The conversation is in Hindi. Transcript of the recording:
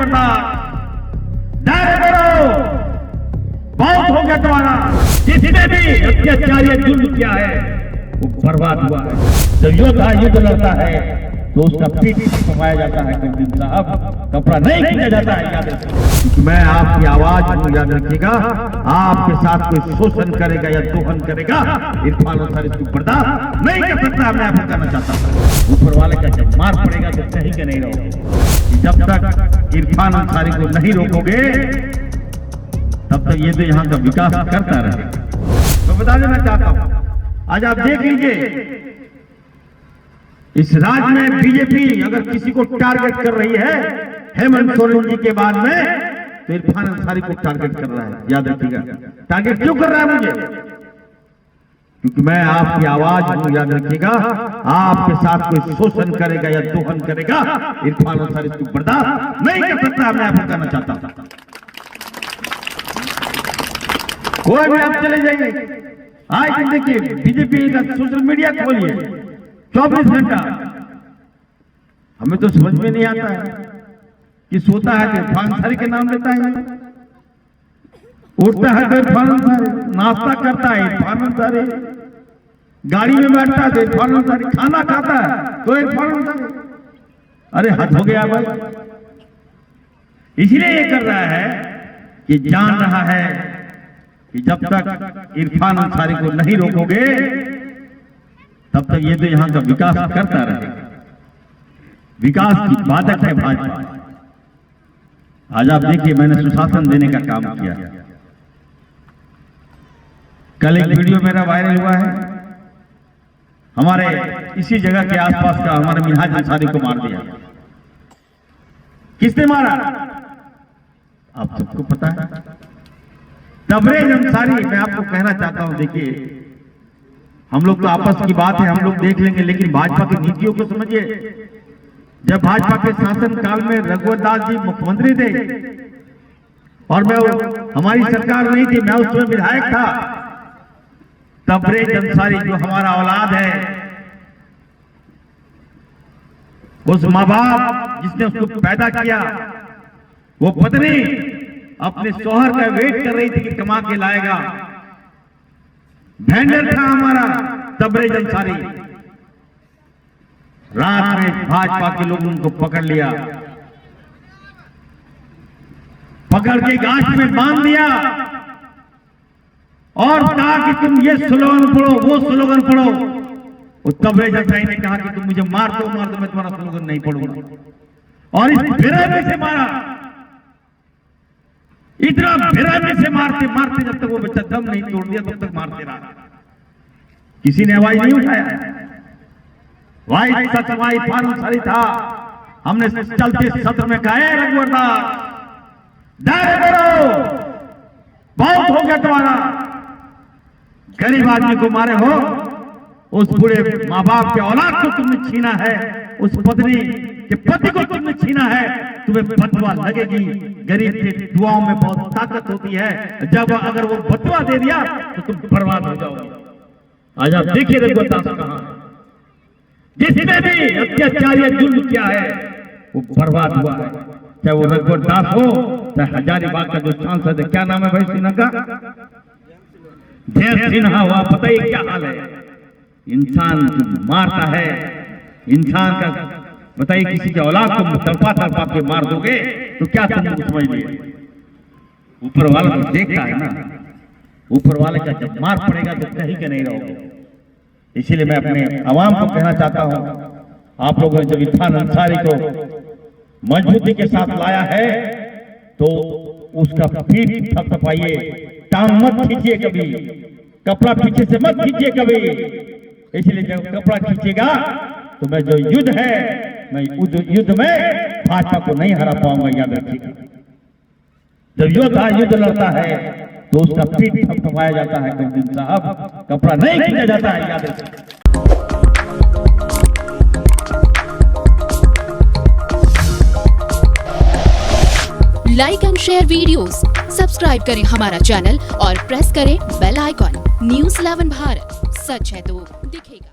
रघुवरदास, दायरे करो, बहुत हो गया तुम्हारा। जिसने भी अत्याचार या जुल्म किया है वो बर्बाद हुआ है। जब योद्धा युद्ध लड़ता है तो उसका पीठ छुपाया जाता है, क्योंकि साहब कपड़ा नहीं खींचा जाता है। याद रखिए, क्योंकि मैं आपकी आवाज हूं, याद रखिएगा। आपके साथ कोई शोषण करेगा या दोहन करेगा, इरफान अंसारी इसको बर्दाश्त नहीं कर सकता। मैं आपको कहना चाहता हूं, ऊपर वाले का जब मार पड़ेगा तो सही के नहीं रहोगे। जब तक इरफान अंसारी को नहीं रोकोगे तब तक ये तो यहाँ का विकास करता रहेगा। मैं बता देना चाहता हूं, आज आप देख लीजिए, इस राज्य में बीजेपी अगर किसी को टारगेट कर रही है हेमंत सोरेन जी के बाद में, तो इरफान अंसारी को टारगेट कर रहा है। याद रखिएगा, टारगेट क्यों कर रहा है मुझे? क्योंकि मैं आपकी आवाज हूं, याद रखिएगा। आपके साथ कोई शोषण करेगा या दोहन करेगा, इरफान अंसारी इसको बर्दाश्त नहीं कर सकता। मैं आपको कहना चाहता हूं, कोई भी आप चले जाइए, आज देखिए बीजेपी का सोशल मीडिया खोलिए 24 घंटा। हमें तो समझ में नहीं आता है कि सोता है तो इरफान अंसारी के नाम लेता है, उठता है तो इरफान अंसारी, नाश्ता करता है इरफान अंसारी, गाड़ी में बैठता है तो इरफान अंसारी, खाना खाता है तो इरफान अंसारी। अरे हद हो गया भाई। इसलिए ये कर रहा है कि जान रहा है कि जब तक इरफान अंसारी को नहीं रोकोगे तब तक ये तो यहां का विकास करता रहेगा। विकास की बाधक है भाजपा। आज आप देखिए, मैंने सुशासन देने का काम किया। कल एक वीडियो मेरा वायरल हुआ है, हमारे इसी जगह के आसपास का हमारे मिन्हाज अंसारी को मार दिया। किसने मारा? आप सबको पता है, तबरेज अंसारी। मैं आपको कहना चाहता हूं, देखिए हम लोग तो आपस की बात है, हम लोग देख लेंगे, लेकिन भाजपा की नीतियों को समझिए। जब भाजपा के शासन काल में रघुवरदास जी मुख्यमंत्री थे और मैं हमारी सरकार नहीं थी, मैं उस समय विधायक था, तबरेज अंसारी जो हमारा औलाद है, उस माँ बाप जिसने उसको पैदा किया, वो पत्नी अपने शौहर का वेट कर रही थी कि कमा के लाएगा। वेंडर था हमारा तबरेज अंसारी। रात में भाजपा के लोगों उनको पकड़ लिया, पकड़ के गांठ में बांध दिया और कहा कि तुम ये स्लोगन पढ़ो, वो स्लोगन पढ़ो। वो तबरेज अंसारी ने कहा कि तुम मुझे मार दो, मैं तुम्हारा स्लोगन नहीं पढ़ूंगा। और इस बेरहमी से मारा, इतना बेरहमी से मारते मारते जब तक वो बच्चा दम नहीं तोड़ दिया तब तक मारते रहा। किसी ने आवाज नहीं उठाया। वाई सच वाई इरफान अंसारी था। हमने चलते सत्र में कहा, रघुवरदास, दायरे करो, बहुत हो गया तुम्हारा। गरीब आदमी को मारे हो, उस बूढ़े माँ बाप के औलाद को तुमने छीना है, उस पत्नी के पति को तुमने छीना है, तुम्हें बददुआ लगेगी। गरीब के दुआओं में बहुत ताकत होती है, जब अगर वो बददुआ दे दिया तो तुम बर्बाद हो जाओगे। आज आप देखिए रघुवरदास कहां है। जिसने भी अत्याचार या जुल्म किया है वो बर्बाद हुआ है, चाहे वो रघुवरदास हो, चाहे हजारीबाग का जो सांसद है, क्या नाम है भाई सिन्हा का, जयंत सिन्हा हुआ। बताइए क्या हाल है। इंसान जो मारता है, इंसान का बताइए, किसी के औलाद को तड़पा तड़पा के मार दोगे तो क्या तुम समझ लिए? ऊपर वाला तो देखता है ना, ऊपर वाले का जब मार पड़ेगा तो कहीं के नहीं रहोगे। इसीलिए मैं अपने आवाम को कहना चाहता हूं, आप लोगों ने जब इरफान अंसारी को मजबूती के साथ लाया है तो उसका पीठ थपथपाइए, टांग मत खींचिए कभी, कपड़ा पीछे से मत खींचिए कभी। इसलिए जब कपड़ा खींचेगा तो मैं जो युद्ध है, मैं युद्ध में भाजपा को नहीं हरा पाऊंगा। याद रखिएगा, जब योद्धा युद्ध लड़ता है तो उसका पीठ थपथपाया जाता है, क्योंकि साहब कपड़ा नहीं खींचा जाता है। याद रखिएगा। Like and share videos, subscribe करें हमारा चैनल और प्रेस करें बेल आइकॉन। न्यूज़ 11 भारत, सच है तो दिखेगा।